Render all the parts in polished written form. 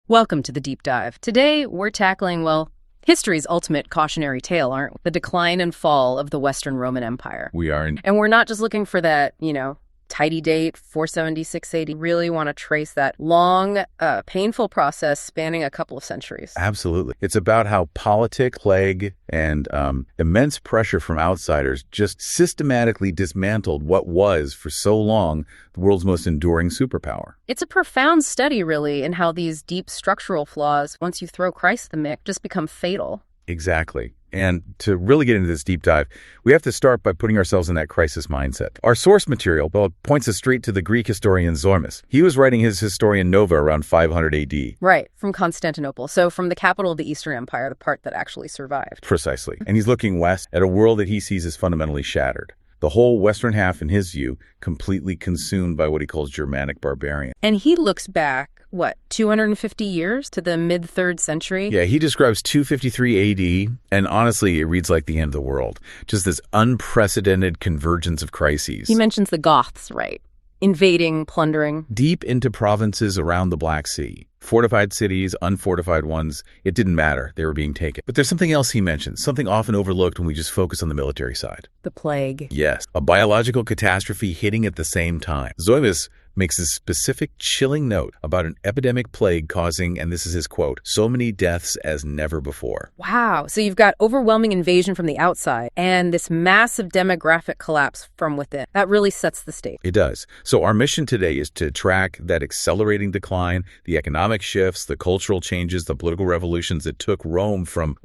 Welcome to the Deep Dive. Today, we're tackling, history's ultimate cautionary tale, aren't we? The decline and fall of the Western Roman Empire. We are. And we're not just looking for that, tidy date, 476 AD. Really want to trace that long, painful process spanning a couple of centuries. Absolutely. It's about how politics, plague, and immense pressure from outsiders just systematically dismantled what was, for so long, the world's most enduring superpower. It's a profound study, really, in how these deep structural flaws, once you throw Christ in the mix, just become fatal. Exactly. And to really get into this deep dive, we have to start by putting ourselves in that crisis mindset. Our source material, points us straight to the Greek historian Zormis. He was writing his Historian Nova around 500 AD. Right, from Constantinople. So from the capital of the Eastern Empire, the part that actually survived. Precisely. And he's looking west at a world that he sees as fundamentally shattered. The whole western half, in his view, completely consumed by what he calls Germanic barbarian. And he looks back, 250 years to the mid-3rd century? Yeah, he describes 253 AD, and honestly, it reads like the end of the world. Just this unprecedented convergence of crises. He mentions the Goths, right? Invading, plundering. Deep into provinces around the Black Sea. Fortified cities, unfortified ones, it didn't matter. They were being taken. But there's something else he mentions, something often overlooked when we just focus on the military side. The plague. Yes, a biological catastrophe hitting at the same time. Zoimis makes a specific chilling note about an epidemic plague causing, and this is his quote, so many deaths as never before. Wow. So you've got overwhelming invasion from the outside and this massive demographic collapse from within. That really sets the stage. It does. So our mission today is to track that accelerating decline, the economic shifts, the cultural changes, the political revolutions that took Rome from,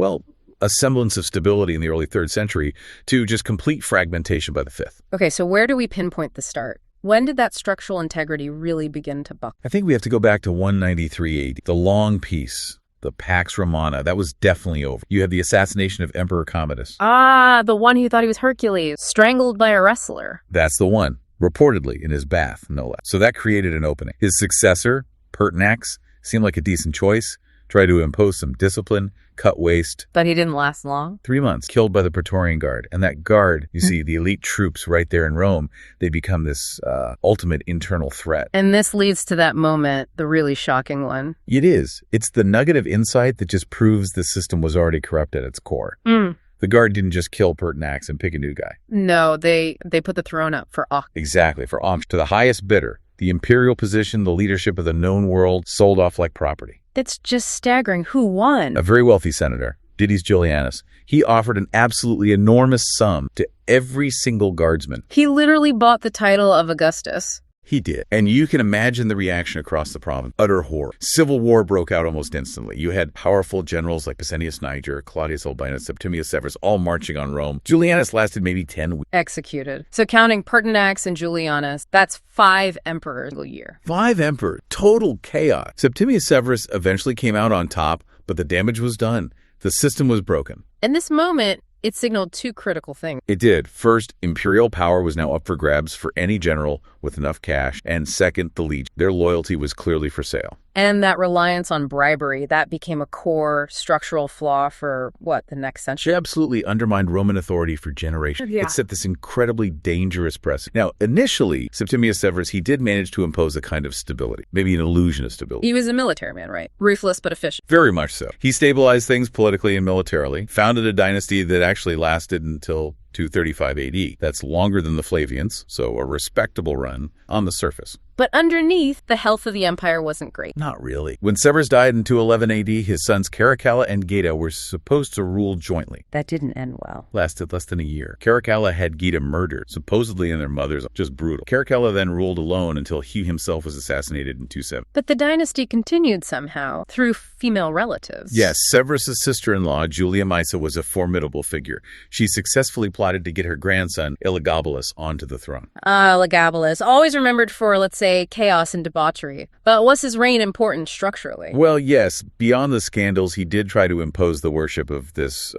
a semblance of stability in the early 3rd century to just complete fragmentation by the 5th. Okay, so where do we pinpoint the start? When did that structural integrity really begin to buckle? I think we have to go back to 193 AD, the long peace, the Pax Romana. That was definitely over. You had the assassination of Emperor Commodus. Ah, the one who thought he was Hercules, strangled by a wrestler. That's the one, reportedly in his bath, no less. So that created an opening. His successor, Pertinax, seemed like a decent choice. Tried to impose some discipline, cut waste. But he didn't last long? 3 months, killed by the Praetorian Guard. And that guard, you see, the elite troops right there in Rome, they become this ultimate internal threat. And this leads to that moment, the really shocking one. It is. It's the nugget of insight that just proves the system was already corrupt at its core. The guard didn't just kill Pertinax and pick a new guy. No, they put the throne up for auction. Exactly, for auction. To the highest bidder. The imperial position, the leadership of the known world, sold off like property. That's just staggering. Who won? A very wealthy senator, Dides Julianus. He offered an absolutely enormous sum to every single guardsman. He literally bought the title of Augustus. He did. And you can imagine the reaction across the province. Utter horror. Civil war broke out almost instantly. You had powerful generals like Pescennius Niger, Claudius Albinus, Septimius Severus, all marching on Rome. Julianus lasted maybe 10 weeks. Executed. So counting Pertinax and Julianus, that's 5 emperors a year. 5 emperors. Total chaos. Septimius Severus eventually came out on top, but the damage was done. The system was broken. In this moment, it signaled 2 critical things. It did. First, imperial power was now up for grabs for any general with enough cash. And second, the legion. Their loyalty was clearly for sale. And that reliance on bribery, that became a core structural flaw for, the next century? It absolutely undermined Roman authority for generations. Yeah. It set this incredibly dangerous precedent. Now, initially, Septimius Severus, he did manage to impose a kind of stability, maybe an illusion of stability. He was a military man, right? Ruthless but efficient. Very much so. He stabilized things politically and militarily, founded a dynasty that actually lasted until 235 AD. That's longer than the Flavians, so a respectable run on the surface. But underneath, the health of the empire wasn't great. Not really. When Severus died in 211 AD, his sons Caracalla and Geta were supposed to rule jointly. That didn't end well. Lasted less than a year. Caracalla had Geta murdered, supposedly in their mother's, just brutal. Caracalla then ruled alone until he himself was assassinated in 270. But the dynasty continued somehow, through female relatives. Yes, Severus's sister-in-law, Julia Maesa, was a formidable figure. She successfully plotted to get her grandson, Elagabalus, onto the throne. Elagabalus, always remembered for, let's say, chaos and debauchery. But was his reign important structurally? Well, yes. Beyond the scandals, he did try to impose the worship of this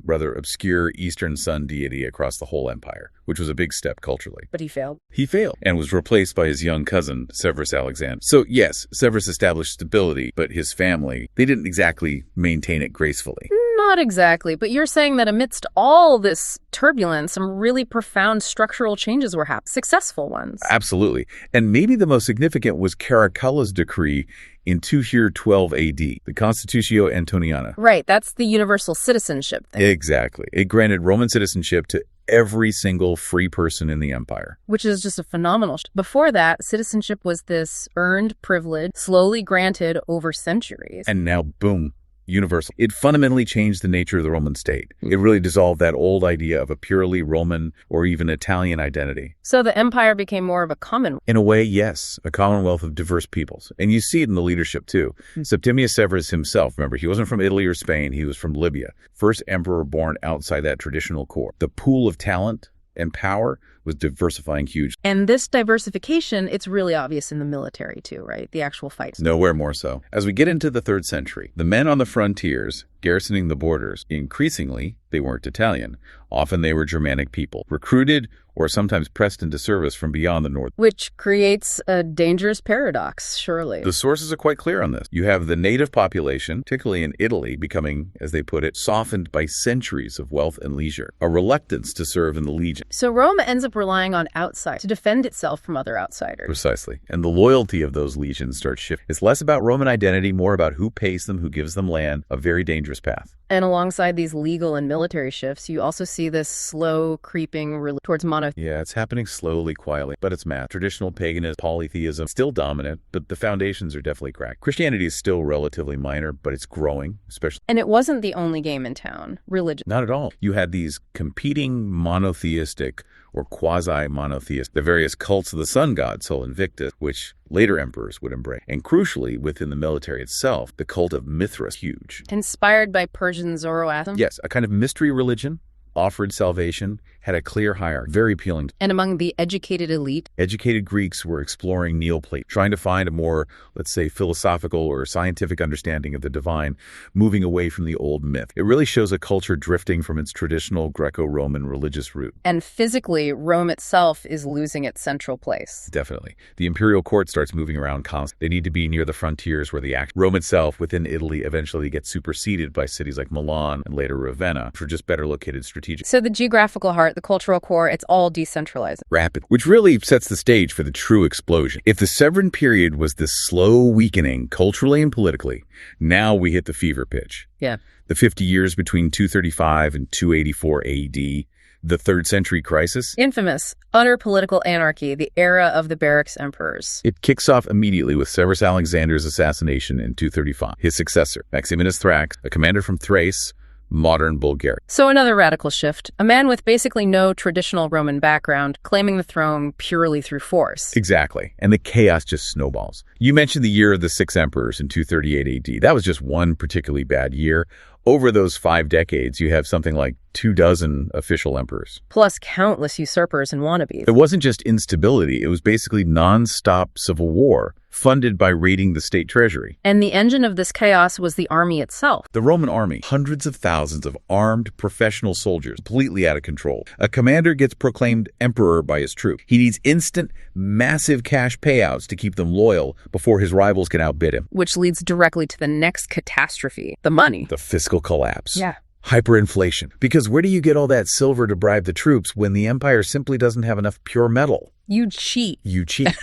rather obscure Eastern sun deity across the whole empire, which was a big step culturally. But he failed. He failed and was replaced by his young cousin, Severus Alexander. So, yes, Severus established stability, but his family, they didn't exactly maintain it gracefully. Not exactly, but you're saying that amidst all this turbulence, some really profound structural changes were happening, successful ones. Absolutely. And maybe the most significant was Caracalla's decree in 212 AD, the Constitutio Antoniana. Right, that's the universal citizenship thing. Exactly. It granted Roman citizenship to every single free person in the empire. Which is just a phenomenal. Before that, citizenship was this earned privilege, slowly granted over centuries. And now, boom, universal. It fundamentally changed the nature of the Roman state. It really dissolved that old idea of a purely Roman or even Italian identity. So the empire became more of a commonwealth. In a way, yes, a commonwealth of diverse peoples. And you see it in the leadership, too. Septimius Severus himself, remember, he wasn't from Italy or Spain, he was from Libya. First emperor born outside that traditional core. The pool of talent and power was diversifying huge. And this diversification, it's really obvious in the military too, right? The actual fights. Nowhere more so. As we get into the 3rd century, the men on the frontiers garrisoning the borders, increasingly, they weren't Italian. Often they were Germanic people, recruited or sometimes pressed into service from beyond the north. Which creates a dangerous paradox, surely. The sources are quite clear on this. You have the native population, particularly in Italy, becoming, as they put it, softened by centuries of wealth and leisure, a reluctance to serve in the legion. So Rome ends up relying on outsiders to defend itself from other outsiders. Precisely. And the loyalty of those legions starts shifting. It's less about Roman identity, more about who pays them, who gives them land, a very dangerous path. And alongside these legal and military shifts, you also see this slow creeping towards monotheism. Yeah, it's happening slowly, quietly, but it's math. Traditional paganism, polytheism, still dominant, but the foundations are definitely cracked. Christianity is still relatively minor, but it's growing, especially. And it wasn't the only game in town, religion. Not at all. You had these competing monotheistic or quasi-monotheist, the various cults of the sun god, Sol Invictus, which later emperors would embrace. And crucially, within the military itself, the cult of Mithras, huge. Inspired by Persian Zoroaster? Yes, a kind of mystery religion, offered salvation, had a clear hierarchy, very appealing. And among the educated elite? Educated Greeks were exploring Neoplatonism, trying to find a more, let's say, philosophical or scientific understanding of the divine, moving away from the old myth. It really shows a culture drifting from its traditional Greco-Roman religious root. And physically, Rome itself is losing its central place. Definitely. The imperial court starts moving around constantly. They need to be near the frontiers where Rome itself, within Italy, eventually gets superseded by cities like Milan and later Ravenna, which are just better located strategically. So the geographical heart, the cultural core, it's all decentralized. Rapid, which really sets the stage for the true explosion. If the Severan period was this slow weakening culturally and politically, now we hit the fever pitch. Yeah. The 50 years between 235 and 284 AD, the 3rd century crisis. Infamous, utter political anarchy, the era of the barracks emperors. It kicks off immediately with Severus Alexander's assassination in 235. His successor, Maximinus Thrax, a commander from Thrace, modern Bulgaria. So another radical shift. A man with basically no traditional Roman background claiming the throne purely through force. Exactly. And the chaos just snowballs. You mentioned the year of the 6 emperors in 238 AD. That was just one particularly bad year. Over those 5 decades, you have something like 24 official emperors. Plus countless usurpers and wannabes. It wasn't just instability. It was basically non-stop civil war, funded by raiding the state treasury. And the engine of this chaos was the army itself. The Roman army, hundreds of thousands of armed professional soldiers, completely out of control. A commander gets proclaimed emperor by his troops. He needs instant, massive cash payouts to keep them loyal before his rivals can outbid him. Which leads directly to the next catastrophe, the money. The fiscal collapse. Yeah. Hyperinflation. Because where do you get all that silver to bribe the troops when the empire simply doesn't have enough pure metal? You cheat. You cheat.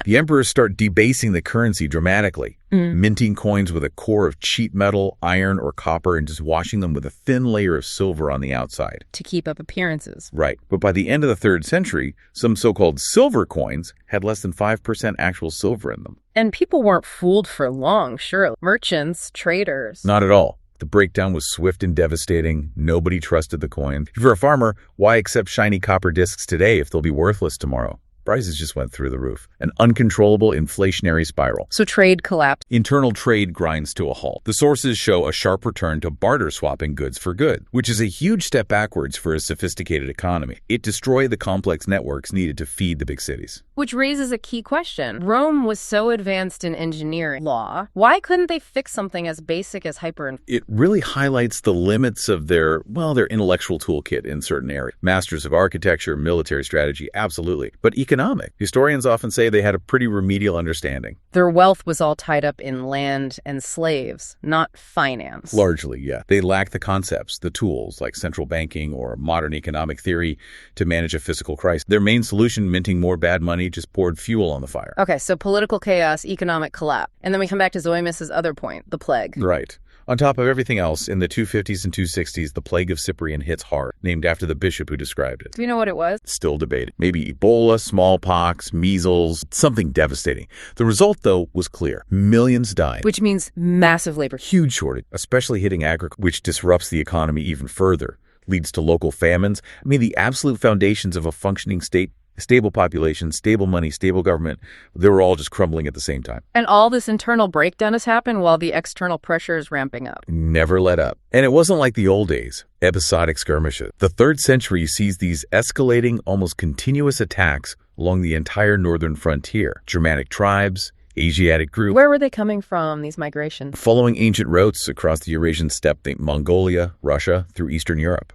The emperors start debasing the currency dramatically, minting coins with a core of cheap metal, iron, or copper, and just washing them with a thin layer of silver on the outside. To keep up appearances. Right. But by the end of the 3rd century, some so-called silver coins had less than 5% actual silver in them. And people weren't fooled for long, surely. Merchants, traders. Not at all. The breakdown was swift and devastating. Nobody trusted the coin. If you're a farmer, why accept shiny copper discs today if they'll be worthless tomorrow? Prices just went through the roof. An uncontrollable inflationary spiral. So trade collapsed. Internal trade grinds to a halt. The sources show a sharp return to barter swapping goods for good, which is a huge step backwards for a sophisticated economy. It destroyed the complex networks needed to feed the big cities. Which raises a key question. Rome was so advanced in engineering law. Why couldn't they fix something as basic as hyperinflation? It really highlights the limits of their intellectual toolkit in certain areas. Masters of architecture, military strategy, absolutely. But economic economic. Historians often say they had a pretty remedial understanding. Their wealth was all tied up in land and slaves, not finance. Largely, yeah. They lacked the concepts, the tools, like central banking or modern economic theory to manage a fiscal crisis. Their main solution, minting more bad money, just poured fuel on the fire. Okay, so political chaos, economic collapse. And then we come back to Zoimus's other point, the plague. Right. On top of everything else, in the 250s and 260s, the Plague of Cyprian hits hard, named after the bishop who described it. Do you know what it was? Still debated. Maybe Ebola, smallpox, measles, something devastating. The result, though, was clear. Millions died. Which means massive labor. Huge shortage, especially hitting agriculture, which disrupts the economy even further, leads to local famines. I mean, the absolute foundations of a functioning state, stable population, stable money, stable government, they were all just crumbling at the same time. And all this internal breakdown has happened while the external pressure is ramping up. Never let up. And it wasn't like the old days, episodic skirmishes. The 3rd century sees these escalating, almost continuous attacks along the entire northern frontier. Germanic tribes, Asiatic groups. Where were they coming from, these migrations? Following ancient routes across the Eurasian steppe, think Mongolia, Russia, through Eastern Europe.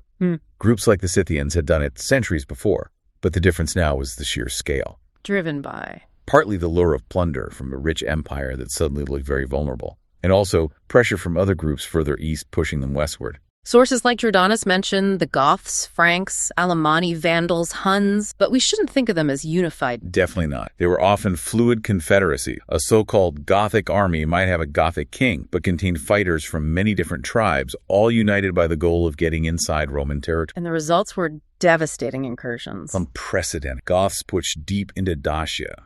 Groups like the Scythians had done it centuries before. But the difference now was the sheer scale. Driven by? Partly the lure of plunder from a rich empire that suddenly looked very vulnerable, and also pressure from other groups further east pushing them westward. Sources like Jordanus mention the Goths, Franks, Alemanni, Vandals, Huns, but we shouldn't think of them as unified. Definitely not. They were often fluid confederacy. A so-called Gothic army might have a Gothic king, but contain fighters from many different tribes, all united by the goal of getting inside Roman territory. And the results were devastating incursions. Unprecedented. Goths pushed deep into Dacia,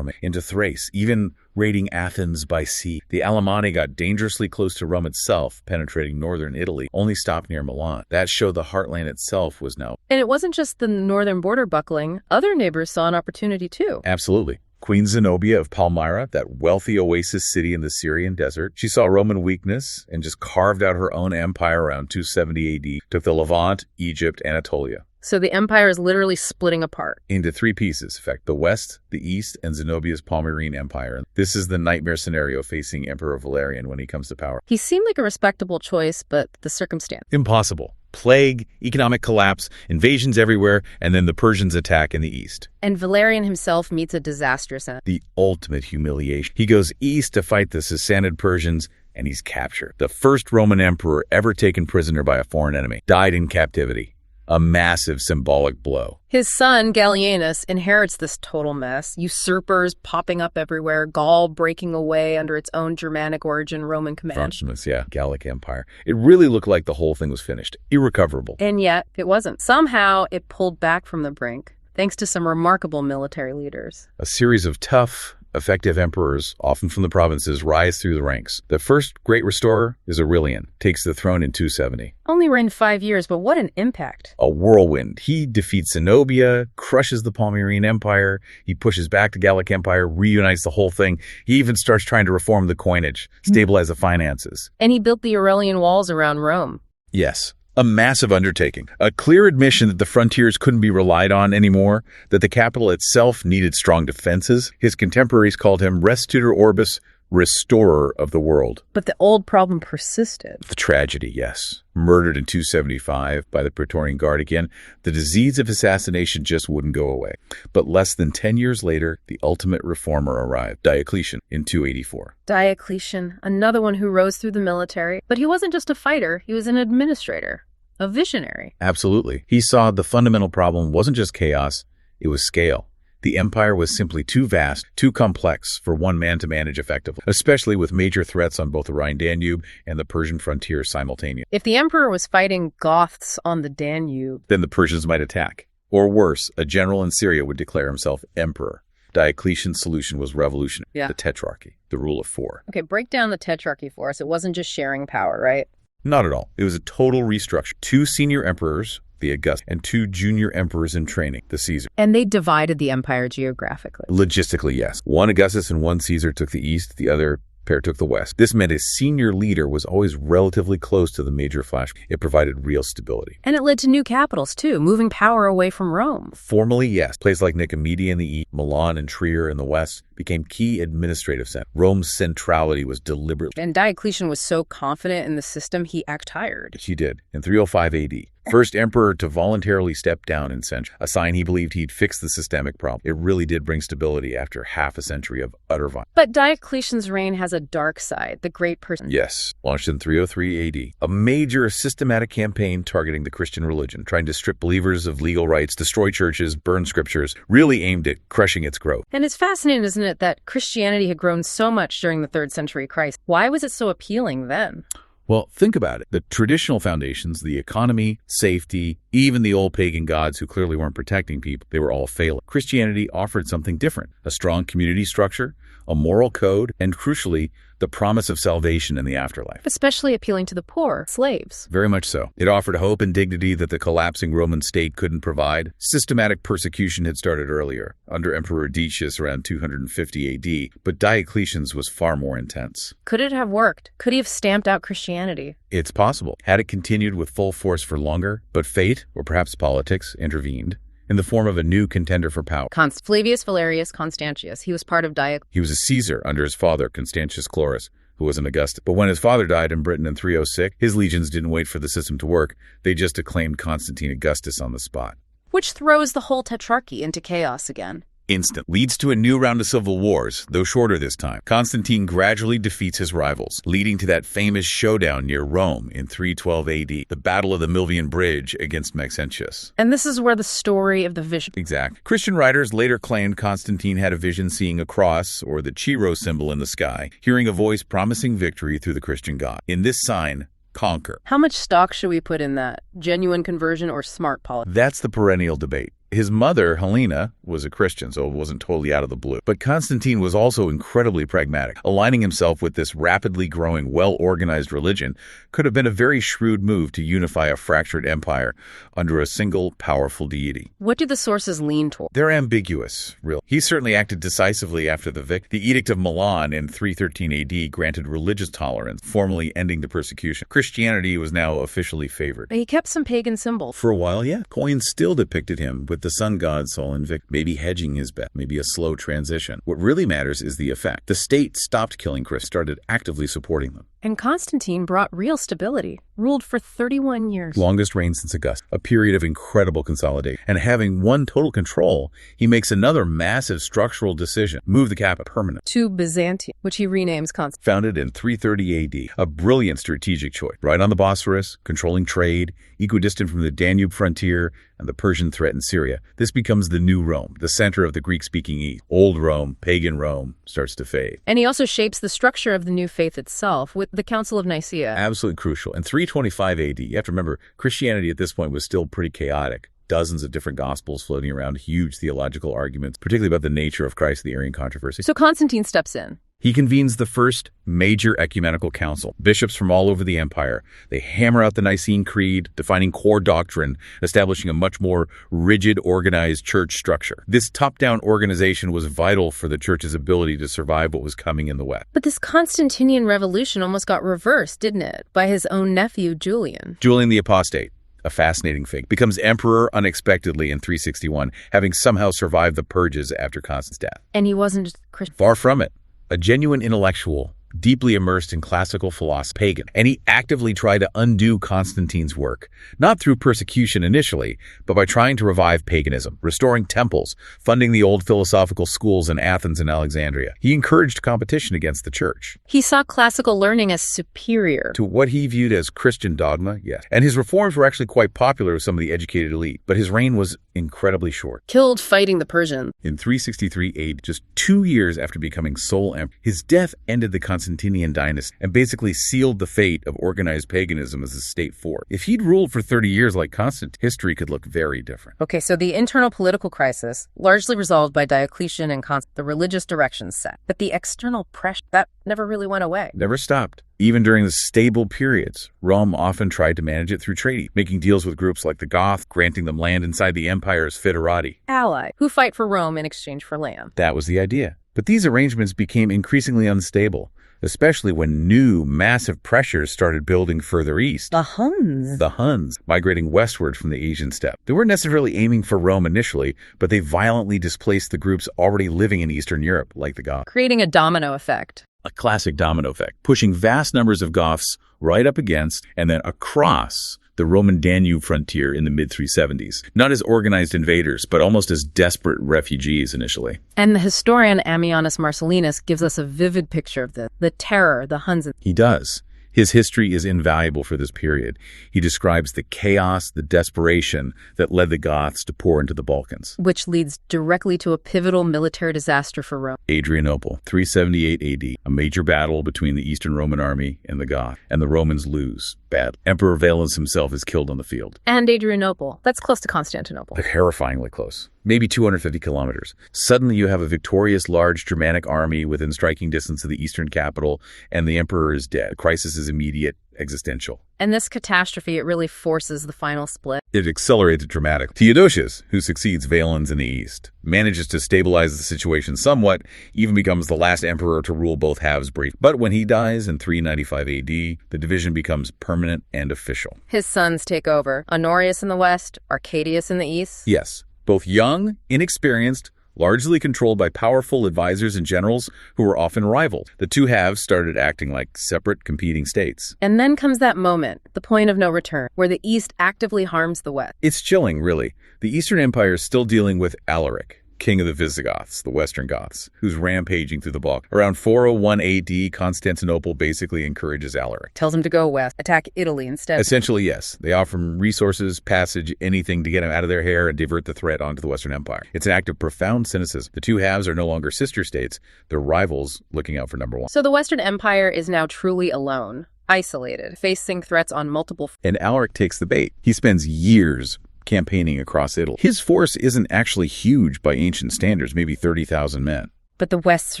into Thrace, even raiding Athens by sea. The Alemanni got dangerously close to Rome itself, penetrating northern Italy, only stopped near Milan. That showed the heartland itself was now. And it wasn't just the northern border buckling. Other neighbors saw an opportunity too. Absolutely. Queen Zenobia of Palmyra, that wealthy oasis city in the Syrian desert, she saw Roman weakness and just carved out her own empire around 270 AD, took the Levant, Egypt, Anatolia. So the empire is literally splitting apart. Into 3 pieces, in fact, the West, the East, and Zenobia's Palmyrene Empire. This is the nightmare scenario facing Emperor Valerian when he comes to power. He seemed like a respectable choice, but the circumstance. Impossible. Plague, economic collapse, invasions everywhere, and then the Persians attack in the east. And Valerian himself meets a disastrous end. The ultimate humiliation. He goes east to fight the Sassanid Persians, and he's captured. The first Roman emperor ever taken prisoner by a foreign enemy. Died in captivity. A massive symbolic blow. His son, Gallienus, inherits this total mess. Usurpers popping up everywhere, Gaul breaking away under its own Germanic origin Roman command. Yeah, Gallic Empire. It really looked like the whole thing was finished, irrecoverable. And yet, it wasn't. Somehow, it pulled back from the brink, thanks to some remarkable military leaders. A series of tough, effective emperors, often from the provinces, rise through the ranks. The first great restorer is Aurelian, takes the throne in 270. Only reigned 5 years, but what an impact. A whirlwind. He defeats Zenobia, crushes the Palmyrene Empire, he pushes back the Gallic Empire, reunites the whole thing. He even starts trying to reform the coinage, stabilize the finances. And he built the Aurelian walls around Rome. Yes. A massive undertaking, a clear admission that the frontiers couldn't be relied on anymore, that the capital itself needed strong defenses. His contemporaries called him Restitutor Orbis, restorer of the world. But the old problem persisted. The tragedy, yes. Murdered in 275 by the Praetorian Guard again, the disease of assassination just wouldn't go away. But less than 10 years later, the ultimate reformer arrived, Diocletian, in 284. Diocletian, another one who rose through the military. But he wasn't just a fighter, he was an administrator. A visionary. Absolutely. He saw the fundamental problem wasn't just chaos, it was scale. The empire was simply too vast, too complex for one man to manage effectively, especially with major threats on both the Rhine-Danube and the Persian frontier simultaneously. If the emperor was fighting Goths on the Danube, then the Persians might attack. Or worse, a general in Syria would declare himself emperor. Diocletian's solution was revolutionary. The Tetrarchy, the rule of 4. Okay, break down the Tetrarchy for us. It wasn't just sharing power, right? Not at all. It was a total restructure. 2 senior emperors, the Augustus, and 2 junior emperors in training, the Caesar. And they divided the empire geographically. Logistically, yes. 1 Augustus and 1 Caesar took the east, the other pair took the west. This meant a senior leader was always relatively close to the major flash. It provided real stability. And it led to new capitals, too, moving power away from Rome. Formally, yes. Places like Nicomedia in the east, Milan and Trier in the west became key administrative centers. Rome's centrality was deliberate. And Diocletian was so confident in the system, he acted tired. He did. In 305 AD, First emperor to voluntarily step down in century, a sign he believed he'd fix the systemic problem. It really did bring stability after half a century of utter violence. But Diocletian's reign has a dark side, the great person. Yes, launched in 303 AD. A major systematic campaign targeting the Christian religion, trying to strip believers of legal rights, destroy churches, burn scriptures, really aimed at crushing its growth. And it's fascinating, isn't it, that Christianity had grown so much during the 3rd century Christ. Why was it so appealing then? Well, think about it. The traditional foundations, the economy, safety, even the old pagan gods who clearly weren't protecting people, they were all failing. Christianity offered something different, a strong community structure, a moral code, and crucially, the promise of salvation in the afterlife. Especially appealing to the poor, slaves. Very much so. It offered hope and dignity that the collapsing Roman state couldn't provide. Systematic persecution had started earlier, under Emperor Decius around 250 AD, but Diocletian's was far more intense. Could it have worked? Could he have stamped out Christianity? It's possible. Had it continued with full force for longer, but fate, or perhaps politics, intervened in the form of a new contender for power. Flavius Valerius Constantius. He was part of Diocletian. He was a Caesar under his father, Constantius Chlorus, who was an Augustus. But when his father died in Britain in 306, his legions didn't wait for the system to work. They just acclaimed Constantine Augustus on the spot. Which throws the whole Tetrarchy into chaos again. Instant. Leads to a new round of civil wars, though shorter this time. Constantine gradually defeats his rivals, leading to that famous showdown near Rome in 312 AD, the Battle of the Milvian Bridge against Maxentius. And this is where the story of the vision. Exact. Christian writers later claimed Constantine had a vision seeing a cross, or the Chi symbol in the sky, hearing a voice promising victory through the Christian God. In this sign, conquer. How much stock should we put in that? Genuine conversion or smart politics? That's the perennial debate. His mother, Helena, was a Christian, so it wasn't totally out of the blue. But Constantine was also incredibly pragmatic. Aligning himself with this rapidly growing, well-organized religion could have been a very shrewd move to unify a fractured empire under a single powerful deity. What do the sources lean toward? They're ambiguous, really. He certainly acted decisively after the Edict of Milan in 313 AD granted religious tolerance, formally ending the persecution. Christianity was now officially favored. But he kept some pagan symbols. For a while, yeah. Coins still depicted him with the sun god Sol Invictus, maybe hedging his bet, maybe a slow transition. What really matters is the effect. The state stopped killing Christians, started actively supporting them. And Constantine brought real stability, ruled for 31 years. Longest reign since Augustus, a period of incredible consolidation. And having won total control, he makes another massive structural decision, move the capital permanently to Byzantium, which he renames Constantine. Founded in 330 AD, a brilliant strategic choice. Right on the Bosphorus, controlling trade, equidistant from the Danube frontier and the Persian threat in Syria. This becomes the new Rome, the center of the Greek-speaking East. Old Rome, pagan Rome, starts to fade. And he also shapes the structure of the new faith itself with the Council of Nicaea. Absolutely crucial. In 325 AD, you have to remember, Christianity at this point was still pretty chaotic. Dozens of different gospels floating around, huge theological arguments, particularly about the nature of Christ, the Arian controversy. So Constantine steps in. He convenes the first major ecumenical council. Bishops from all over the empire. They hammer out the Nicene Creed, defining core doctrine, establishing a much more rigid, organized church structure. This top-down organization was vital for the church's ability to survive what was coming in the West. But this Constantinian revolution almost got reversed, didn't it? By his own nephew, Julian. Julian the Apostate, a fascinating figure, becomes emperor unexpectedly in 361, having somehow survived the purges after Constantine's death. And he wasn't just a Christian. Far from it. A genuine intellectual, deeply immersed in classical philosophy, pagan, and he actively tried to undo Constantine's work, not through persecution initially, but by trying to revive paganism, restoring temples, funding the old philosophical schools in Athens and Alexandria. He encouraged competition against the church. He saw classical learning as superior to what he viewed as Christian dogma, yes. And his reforms were actually quite popular with some of the educated elite, but his reign was incredibly short. Killed fighting the Persians. In 363 AD, just 2 years after becoming sole emperor, his death ended the Constantinian dynasty and basically sealed the fate of organized paganism as a state force. If he'd ruled for 30 years like Constantine, history could look very different. Okay, so the internal political crisis, largely resolved by Diocletian and the religious directions set. But the external pressure, that never really went away. Never stopped. Even during the stable periods, Rome often tried to manage it through treaty, making deals with groups like the Goths, granting them land inside the empire's foederati. Ally, who fight for Rome in exchange for land. That was the idea. But these arrangements became increasingly unstable, especially when new, massive pressures started building further east. The Huns, migrating westward from the Asian steppe. They weren't necessarily aiming for Rome initially, but they violently displaced the groups already living in Eastern Europe, like the Goths. Creating a domino effect. A classic domino effect, pushing vast numbers of Goths right up against and then across the Roman Danube frontier in the mid-370s. Not as organized invaders, but almost as desperate refugees initially. And the historian Ammianus Marcellinus gives us a vivid picture of this, the terror the Huns. He does. His history is invaluable for this period. He describes the chaos, the desperation that led the Goths to pour into the Balkans. Which leads directly to a pivotal military disaster for Rome. Adrianople, 378 AD, a major battle between the Eastern Roman army and the Goths, and the Romans lose badly. Emperor Valens himself is killed on the field. And Adrianople, that's close to Constantinople. Like terrifyingly close. Maybe 250 kilometers. Suddenly you have a victorious large Germanic army within striking distance of the eastern capital, and the emperor is dead. The crisis is immediate, existential. And this catastrophe, it really forces the final split. It accelerates it dramatically. Theodosius, who succeeds Valens in the east, manages to stabilize the situation somewhat, even becomes the last emperor to rule both halves briefly. But when he dies in 395 AD, the division becomes permanent and official. His sons take over, Honorius in the west, Arcadius in the east. Yes, both young, inexperienced, largely controlled by powerful advisors and generals who were often rivaled. The two halves started acting like separate, competing states. And then comes that moment, the point of no return, where the East actively harms the West. It's chilling, really. The Eastern Empire is still dealing with Alaric, king of the Visigoths, the Western Goths, who's rampaging through the Balkans. Around 401 AD, Constantinople basically encourages Alaric. Tells him to go west, attack Italy instead. Essentially, yes. They offer him resources, passage, anything to get him out of their hair and divert the threat onto the Western Empire. It's an act of profound cynicism. The two halves are no longer sister states. They're rivals looking out for number one. So the Western Empire is now truly alone, isolated, facing threats on multiple And Alaric takes the bait. He spends years campaigning across Italy. His force isn't actually huge by ancient standards, maybe 30,000 men. But the West's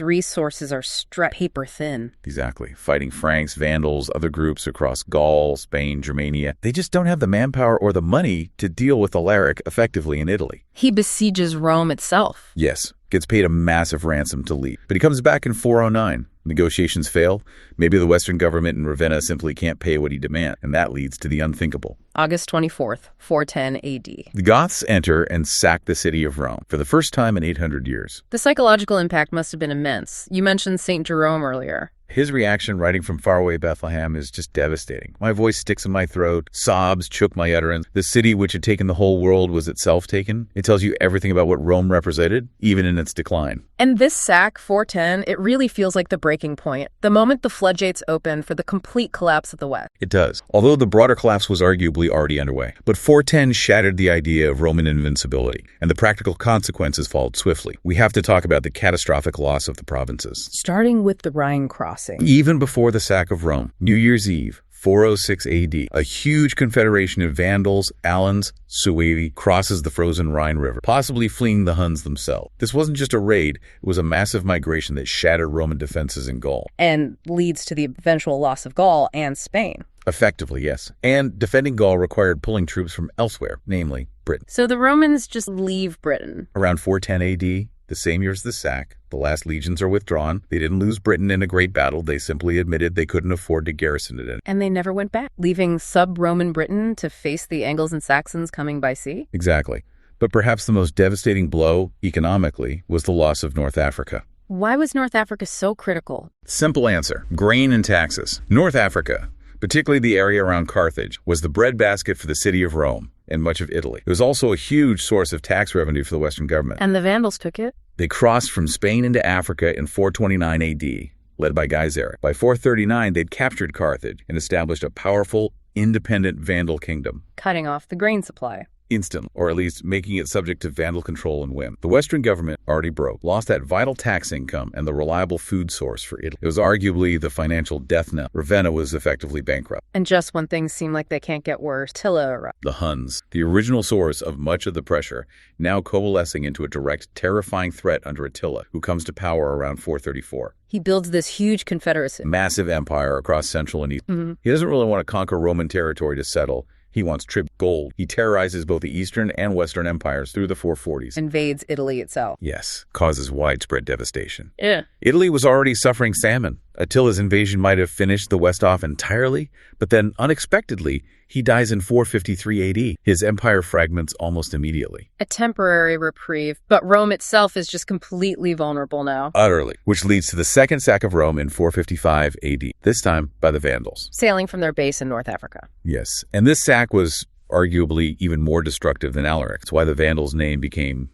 resources are stretched paper thin. Exactly. Fighting Franks, Vandals, other groups across Gaul, Spain, Germania. They just don't have the manpower or the money to deal with Alaric effectively in Italy. He besieges Rome itself. Yes, gets paid a massive ransom to leave. But he comes back in 409. Negotiations fail. Maybe the Western government in Ravenna simply can't pay what he demands, and that leads to the unthinkable. August 24th, 410 AD. The Goths enter and sack the city of Rome for the first time in 800 years. The psychological impact must have been immense. You mentioned St. Jerome earlier. His reaction writing from faraway Bethlehem is just devastating. My voice sticks in my throat, sobs choke my utterance. The city which had taken the whole world was itself taken. It tells you everything about what Rome represented, even in its decline. And this sack, 410, it really feels like the breaking point, the moment the floodgates open for the complete collapse of the West. It does, although the broader collapse was arguably already underway. But 410 shattered the idea of Roman invincibility, and the practical consequences followed swiftly. We have to talk about the catastrophic loss of the provinces. Starting with the Rhine crossing. Even before the sack of Rome, New Year's Eve, 406 AD, a huge confederation of Vandals, Alans, Suevi crosses the frozen Rhine River, possibly fleeing the Huns themselves. This wasn't just a raid, it was a massive migration that shattered Roman defenses in Gaul. And leads to the eventual loss of Gaul and Spain. Effectively, yes. And defending Gaul required pulling troops from elsewhere, namely Britain. So the Romans just leave Britain. Around 410 AD, the same year as the sack, the last legions are withdrawn. They didn't lose Britain in a great battle. They simply admitted they couldn't afford to garrison it. And they never went back, leaving sub-Roman Britain to face the Angles and Saxons coming by sea? Exactly. But perhaps the most devastating blow, economically, was the loss of North Africa. Why was North Africa so critical? Simple answer. Grain and taxes. North Africa, particularly the area around Carthage, was the breadbasket for the city of Rome and much of Italy. It was also a huge source of tax revenue for the Western government. And the Vandals took it? They crossed from Spain into Africa in 429 AD, led by Gaiseric. By 439, they'd captured Carthage and established a powerful, independent Vandal kingdom. Cutting off the grain supply. Instantly, or at least making it subject to Vandal control and whim. The Western government, already broke, lost that vital tax income and the reliable food source for Italy. It was arguably the financial death knell. Ravenna was effectively bankrupt. And just when things seem like they can't get worse, Attila arrived. The Huns, the original source of much of the pressure, now coalescing into a direct, terrifying threat under Attila, who comes to power around 434. He builds this huge confederacy. Massive empire across Central and East. He doesn't really want to conquer Roman territory to settle. He wants tribute gold. He terrorizes both the Eastern and Western empires through the 440s. Invades Italy itself. Yes, causes widespread devastation. Yeah. Italy was already suffering famine, Attila's invasion might have finished the West off entirely, but then unexpectedly, he dies in 453 AD. His empire fragments almost immediately. A temporary reprieve, but Rome itself is just completely vulnerable now. Utterly. Which leads to the second sack of Rome in 455 AD, this time by the Vandals. Sailing from their base in North Africa. Yes, and this sack was arguably even more destructive than Alaric. It's why the Vandals' name became,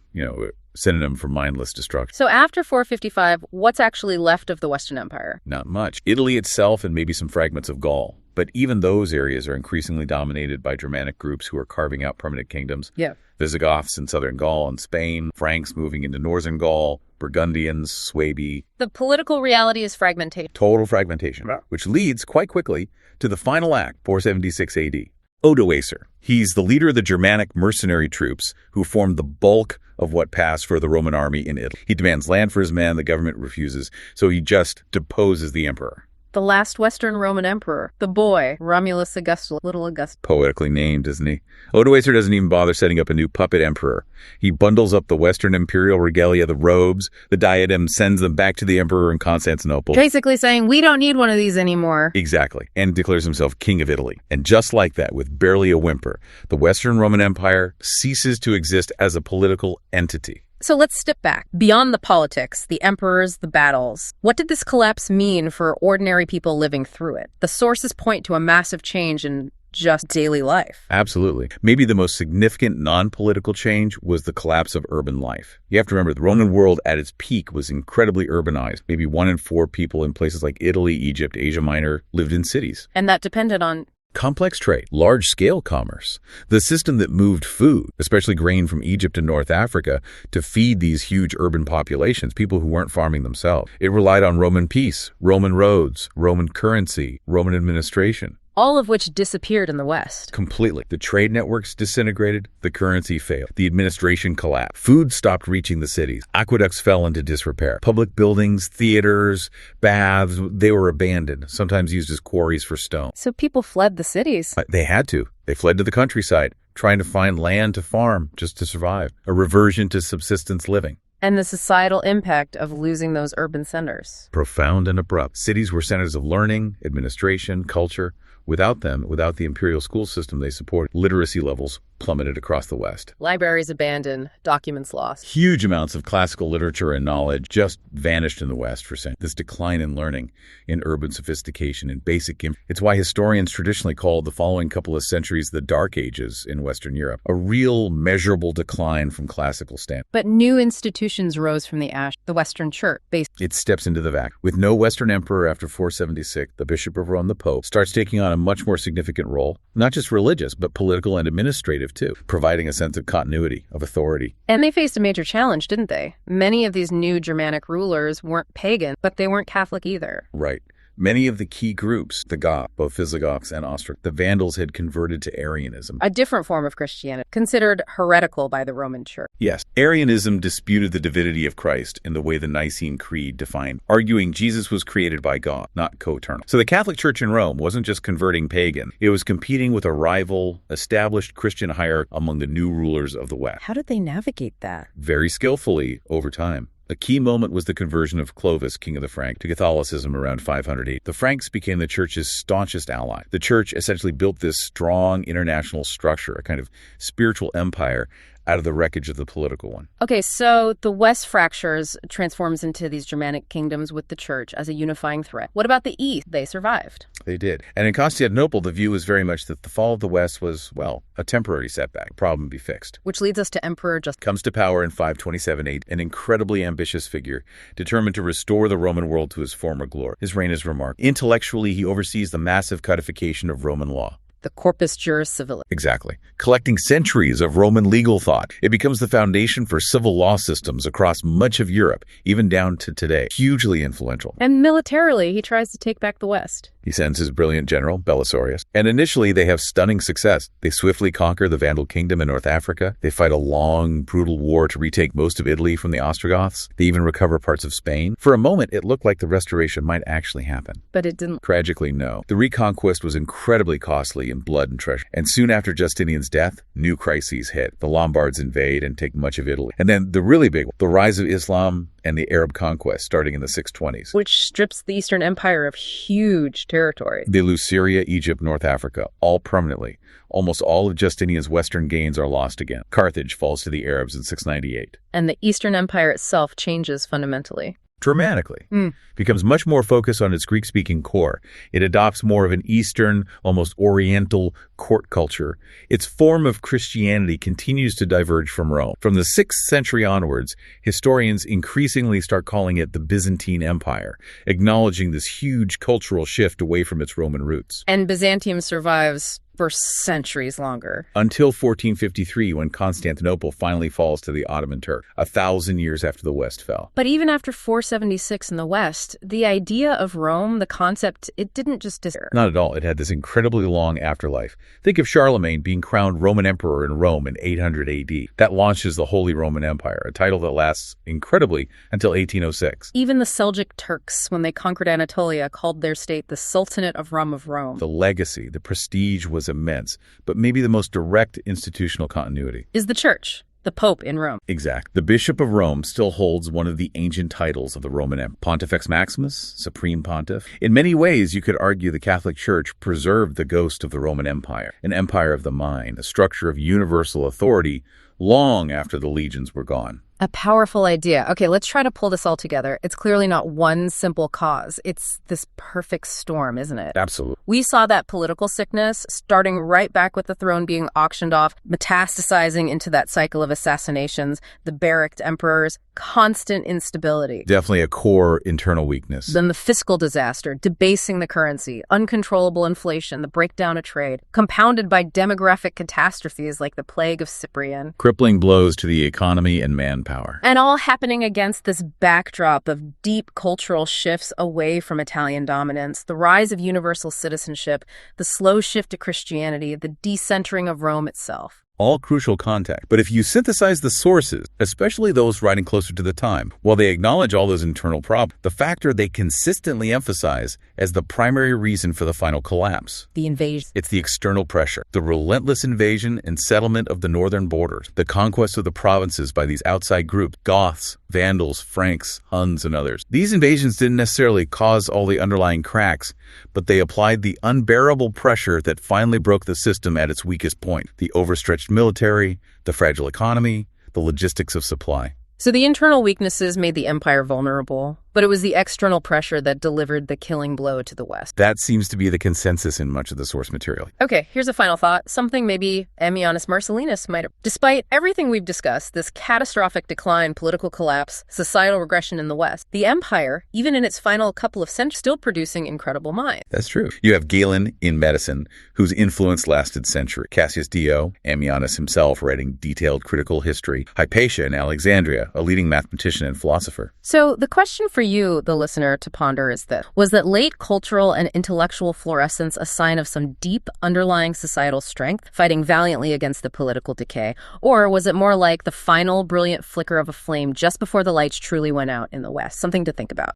synonym for mindless destruction. So after 455, what's actually left of the Western Empire? Not much. Italy itself and maybe some fragments of Gaul. But even those areas are increasingly dominated by Germanic groups who are carving out permanent kingdoms. Yeah. Visigoths in southern Gaul and Spain, Franks moving into northern Gaul, Burgundians, Suebi. The political reality is fragmentation. Total fragmentation, which leads quite quickly to the final act, 476 AD. Odoacer. He's the leader of the Germanic mercenary troops who formed the bulk of what passed for the Roman army in Italy. He demands land for his men, the government refuses, so he just deposes the emperor. The last Western Roman emperor, the boy, Romulus Augustus, little Augustus. Poetically named, isn't he? Odoacer doesn't even bother setting up a new puppet emperor. He bundles up the Western imperial regalia, the robes, the diadem, sends them back to the emperor in Constantinople. Basically saying, we don't need one of these anymore. Exactly. And declares himself king of Italy. And just like that, with barely a whimper, the Western Roman Empire ceases to exist as a political entity. So let's step back. Beyond the politics, the emperors, the battles, what did this collapse mean for ordinary people living through it? The sources point to a massive change in just daily life. Absolutely. Maybe the most significant non-political change was the collapse of urban life. You have to remember, the Roman world at its peak was incredibly urbanized. Maybe 1 in 4 people in places like Italy, Egypt, Asia Minor lived in cities. And that depended on complex trade, large-scale commerce, the system that moved food, especially grain from Egypt and North Africa, to feed these huge urban populations, people who weren't farming themselves. It relied on Roman peace, Roman roads, Roman currency, Roman administration. All of which disappeared in the West. Completely. The trade networks disintegrated, the currency failed, the administration collapsed, food stopped reaching the cities, aqueducts fell into disrepair, public buildings, theaters, baths, they were abandoned, sometimes used as quarries for stone. So people fled the cities. They had to. They fled to the countryside, trying to find land to farm just to survive, a reversion to subsistence living. And the societal impact of losing those urban centers. Profound and abrupt. Cities were centers of learning, administration, culture. Without them, without the imperial school system they supported, literacy levels plummeted across the West. Libraries abandoned, documents lost. Huge amounts of classical literature and knowledge just vanished in the West for centuries. This decline in learning, in urban sophistication, in basic it's why historians traditionally called the following couple of centuries the Dark Ages in Western Europe. A real measurable decline from classical standards. But new institutions rose from the ash. The Western Church, it steps into the vacuum. With no Western emperor after 476, the Bishop of Rome, the Pope, starts taking on a much more significant role, not just religious, but political and administrative too, providing a sense of continuity, of authority. And they faced a major challenge, didn't they? Many of these new Germanic rulers weren't pagan, but they weren't Catholic either. Right. Many of the key groups, the Goths, both Visigoths and Ostrogoths, the Vandals had converted to Arianism. A different form of Christianity, considered heretical by the Roman Church. Yes. Arianism disputed the divinity of Christ in the way the Nicene Creed defined, arguing Jesus was created by God, not co-eternal. So the Catholic Church in Rome wasn't just converting pagan. It was competing with a rival, established Christian hierarchy among the new rulers of the West. How did they navigate that? Very skillfully over time. A key moment was the conversion of Clovis, king of the Franks, to Catholicism around 508. The Franks became the church's staunchest ally. The church essentially built this strong international structure, a kind of spiritual empire, out of the wreckage of the political one. Okay, so the West fractures, transforms into these Germanic kingdoms with the church as a unifying threat. What about the East? They survived. They did. And in Constantinople, the view was very much that the fall of the West was, well, a temporary setback. Problem be fixed. Which leads us to Emperor Justinian. Comes to power in 527 AD, an incredibly ambitious figure, determined to restore the Roman world to his former glory. His reign is remarkable. Intellectually, he oversees the massive codification of Roman law. The Corpus Juris Civilis. Exactly. Collecting centuries of Roman legal thought. It becomes the foundation for civil law systems across much of Europe, even down to today. Hugely influential. And militarily, he tries to take back the West. He sends his brilliant general, Belisarius. And initially, they have stunning success. They swiftly conquer the Vandal kingdom in North Africa. They fight a long, brutal war to retake most of Italy from the Ostrogoths. They even recover parts of Spain. For a moment, it looked like the restoration might actually happen. But it didn't. Tragically, no. The reconquest was incredibly costly, and blood and treasure. And soon after Justinian's death, new crises hit. The Lombards invade and take much of Italy. And then the really big one, the rise of Islam and the Arab conquest starting in the 620s. Which strips the Eastern Empire of huge territory. They lose Syria, Egypt, North Africa, all permanently. Almost all of Justinian's western gains are lost again. Carthage falls to the Arabs in 698. And the Eastern Empire itself changes fundamentally. Dramatically. Becomes much more focused on its Greek-speaking core. It adopts more of an Eastern, almost Oriental court culture. Its form of Christianity continues to diverge from Rome. From the 6th century onwards, historians increasingly start calling it the Byzantine Empire, acknowledging this huge cultural shift away from its Roman roots. And Byzantium survives for centuries longer. Until 1453, when Constantinople finally falls to the Ottoman Turk, 1,000 years after the West fell. But even after 476 in the West, the idea of Rome, the concept, it didn't just disappear. Not at all. It had this incredibly long afterlife. Think of Charlemagne being crowned Roman Emperor in Rome in 800 AD. That launches the Holy Roman Empire, a title that lasts incredibly until 1806. Even the Seljuk Turks, when they conquered Anatolia, called their state the Sultanate of Rum of Rome. The legacy, the prestige was immense, but maybe the most direct institutional continuity is the Church. The Pope in Rome. Exact. The Bishop of Rome still holds one of the ancient titles of the Roman Empire. Pontifex Maximus, Supreme Pontiff. In many ways, you could argue the Catholic Church preserved the ghost of the Roman Empire, an empire of the mind, a structure of universal authority long after the legions were gone. A powerful idea. Okay, let's try to pull this all together. It's clearly not one simple cause. It's this perfect storm, isn't it? Absolutely. We saw that political sickness starting right back with the throne being auctioned off, metastasizing into that cycle of assassinations, the barracked emperors, constant instability. Definitely a core internal weakness. Then the fiscal disaster, debasing the currency, uncontrollable inflation, the breakdown of trade, compounded by demographic catastrophes like the Plague of Cyprian. Crippling blows to the economy and manpower. And all happening against this backdrop of deep cultural shifts away from Italian dominance, the rise of universal citizenship, the slow shift to Christianity, the decentering of Rome itself. All crucial context. But if you synthesize the sources, especially those writing closer to the time, while they acknowledge all those internal problems, the factor they consistently emphasize as the primary reason for the final collapse. The invasion. It's the external pressure, the relentless invasion and settlement of the northern borders, the conquest of the provinces by these outside groups, Goths, Vandals, Franks, Huns, and others. These invasions didn't necessarily cause all the underlying cracks, but they applied the unbearable pressure that finally broke the system at its weakest point, the overstretched military, the fragile economy, the logistics of supply. So the internal weaknesses made the empire vulnerable, but it was the external pressure that delivered the killing blow to the West. That seems to be the consensus in much of the source material. Okay, here's a final thought. Something maybe Ammianus Marcellinus might have. Despite everything we've discussed, this catastrophic decline, political collapse, societal regression in the West, the empire, even in its final couple of centuries, still producing incredible minds. That's true. You have Galen in medicine, whose influence lasted centuries. Cassius Dio, Ammianus himself writing detailed critical history. Hypatia in Alexandria, a leading mathematician and philosopher. So the question for you, the listener, to ponder is this. Was that late cultural and intellectual fluorescence a sign of some deep underlying societal strength, fighting valiantly against the political decay? Or was it more like the final brilliant flicker of a flame just before the lights truly went out in the West? Something to think about.